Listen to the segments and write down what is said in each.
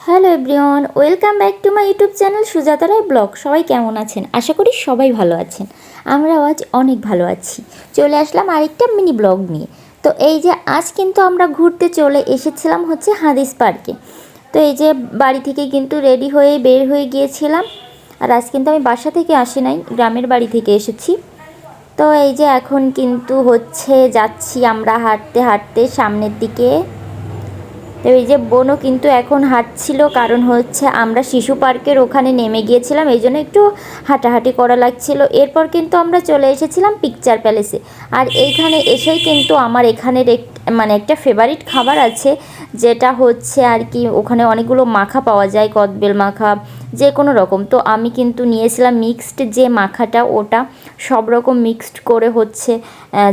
Hello everyone, welcome back to my YouTube channel Sujata Roy blog. সবাই কেমন আছেন? আশা করি সবাই ভালো আছেন। আমরাও আজ অনেক ভালো আছি। চলে আসলাম আরেকটা মিনি ব্লগ নিয়ে। তো এই যে আজ কিন্তু আমরা ঘুরতে চলে এসেছিলাম হচ্ছে হাদিস পার্কে। তো এই যে বাড়ি থেকে কিন্তু রেডি হয়ে বের হয়ে গিয়েছিলাম। আর আজ কিন্তু আমি বাসা থেকে আসি নাই, গ্রামের বাড়ি থেকে এসেছি। তো এই যে এখন কিন্তু হচ্ছে যাচ্ছি আমরা হাঁটতে হাঁটতে সামনের দিকে। তো এই যে বোনও কিন্তু এখন হাঁটছিল, কারণ হচ্ছে আমরা শিশু পার্কের ওখানে নেমে গিয়েছিলাম, এই জন্য একটু হাঁটাহাঁটি করা লাগছিল। এরপর কিন্তু আমরা চলে এসেছিলাম পিকচার প্যালেসে। আর এইখানে এসেই কিন্তু আমার এখানের একটা ফেভারিট খাবার আছে, যেটা হচ্ছে আর কি ওখানে অনেকগুলো মাখা পাওয়া যায়, কদবেল মাখা যে কোনো রকম। তো আমি কিন্তু নিয়েছিলাম মিক্সড যে মাখাটা, ওটা সব রকম মিক্সড করে হচ্ছে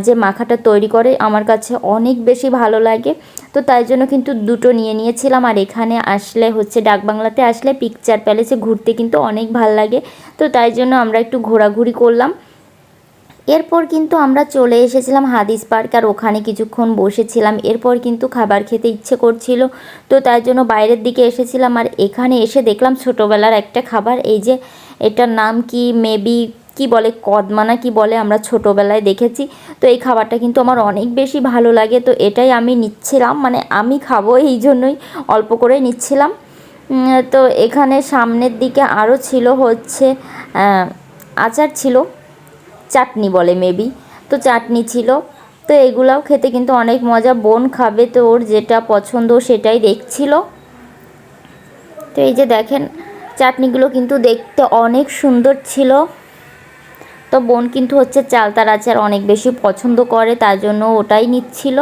যে মাখাটা তৈরি করে আমার কাছে অনেক বেশি ভালো লাগে। তো তাই জন্য কিন্তু দুটো নিয়েছিলাম। আর এখানে আসলে হচ্ছে ডাকবাংলাতে আসলে পিকচার প্যালেসে ঘুরতে কিন্তু অনেক ভাল লাগে। তো তাই জন্য আমরা একটু ঘোরাঘুরি করলাম। এরপর কিন্তু আমরা চলে এসেছিলাম হাদিস পার্ক, আর ওখানে কিছুক্ষণ বসেছিলাম। এরপর কিন্তু খাবার খেতে ইচ্ছে করছিল, তো তাই জন্য বাইরের দিকে এসেছিলাম। আর এখানে এসে দেখলাম ছোটোবেলার একটা খাবার, এই যে এটার নাম কি মেবি কি বলে, কদমা না কি বলে, আমরা ছোটোবেলায় দেখেছি। তো এই খাবারটা কিন্তু আমার অনেক বেশি ভালো লাগে, তো এটাই আমি নিচ্ছিলাম, মানে আমি খাবো এই জন্যই অল্প করে নিচ্ছিলাম। তো এখানে সামনের দিকে আরও ছিল হচ্ছে আচার ছিল, চাটনি বলে মেবি, তো চাটনি ছিল। তো এগুলাও খেতে কিন্তু অনেক মজা। বোন খাবে, তো ওর যেটা পছন্দ সেটাই দেখছিল। তো এই যে দেখেন চাটনিগুলো কিন্তু দেখতে অনেক সুন্দর ছিল। তো বোন কিন্তু হচ্ছে চালতার আচার অনেক বেশি পছন্দ করে, তার জন্য ওটাই নিচ্ছিল।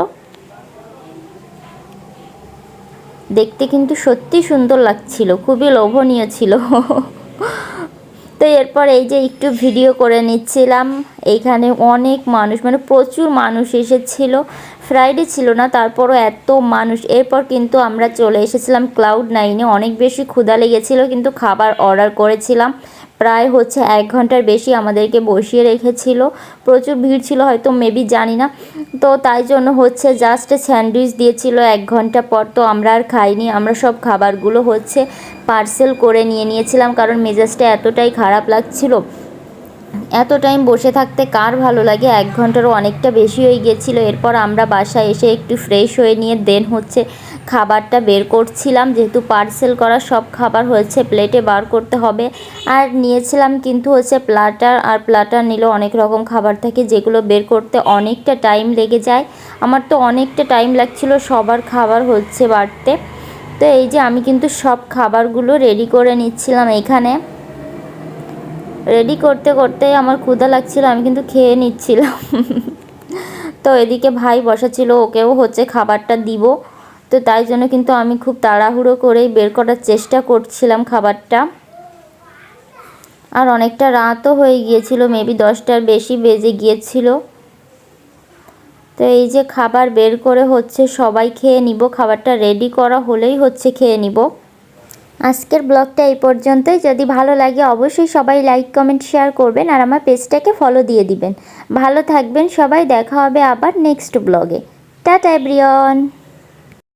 দেখতে কিন্তু সত্যি সুন্দর লাগছিল, খুবই লোভনীয় ছিল। তো এরপর এই যে একটু ভিডিও করে নিচ্ছিলাম। এইখানে অনেক মানুষ, মানে প্রচুর মানুষ এসেছিল। ফ্রাইডে ছিল না, তারপরও এত মানুষ। এরপর কিন্তু আমরা চলে এসেছিলাম ক্লাউড 9-এ। অনেক বেশি ক্ষুধা লেগেছিলো, কিন্তু খাবার অর্ডার করেছিলাম। প্রায় হচ্ছে 1 ঘন্টার বেশি আমাদেরকে বসিয়ে রেখেছিল। প্রচুর ভিড় ছিল হয়তো, মেবি জানি না। তো তাই জন্য হচ্ছে জাস্ট স্যান্ডউইচ দিয়েছিল 1 ঘন্টা পর। তো আমরা আর খাইনি, আমরা সব খাবারগুলো হচ্ছে পার্সেল করে নিয়েছিলাম, কারণ মেজাজটা এতটাই খারাপ লাগছিল। এত টাইম বসে থাকতে কার ভালো লাগে, 1 ঘন্টারও অনেকটা বেশি হয়ে গিয়েছিলো। এরপর আমরা বাসায় এসে একটু ফ্রেশ হয়ে নিয়ে দেন হচ্ছে খাবারটা বের করছিলাম, যেহেতু পার্সেল করা সব খাবার হচ্ছে প্লেটে বার করতে হবে। আর নিয়েছিলাম কিন্তু হচ্ছে প্লাটার, আর প্লাটার নিলেও অনেক রকম খাবার থাকে, যেগুলো বের করতে অনেকটা টাইম লেগে যায়। আমার তো অনেকটা টাইম লাগছিলো সবার খাবার হচ্ছে বাড়তে। তো এই যে আমি কিন্তু সব খাবারগুলো রেডি করে নিচ্ছিলাম। এখানে রেডি করতে করতে আমার ক্ষুধা লাগছিল, আমি কিন্তু খেয়ে নিচ্ছিলাম। তো এদিকে ভাই বসা ছিল, ওকেও হচ্ছে খাবারটা দিব। তো তাই জন্য কিন্তু আমি খুব তাড়াহুড়ো করেই বের করার চেষ্টা করছিলাম খাবারটা। আর অনেকটা রাতও হয়ে গিয়েছিল, মেবি 10টার বেশি বেজে গিয়েছিল। তো এই যে খাবার বের করে হচ্ছে সবাই খেয়ে নিব, খাবারটা রেডি করা হলেই হচ্ছে খেয়ে নিব। আজকের ব্লগটা এই পর্যন্তই। যদি ভালো লাগে অবশ্যই সবাই লাইক কমেন্ট শেয়ার করবেন, আর আমার পেজটাকে ফলো দিয়ে দিবেন। ভালো থাকবেন সবাই, দেখা হবে আবার নেক্সট ব্লগে। Tata everyone.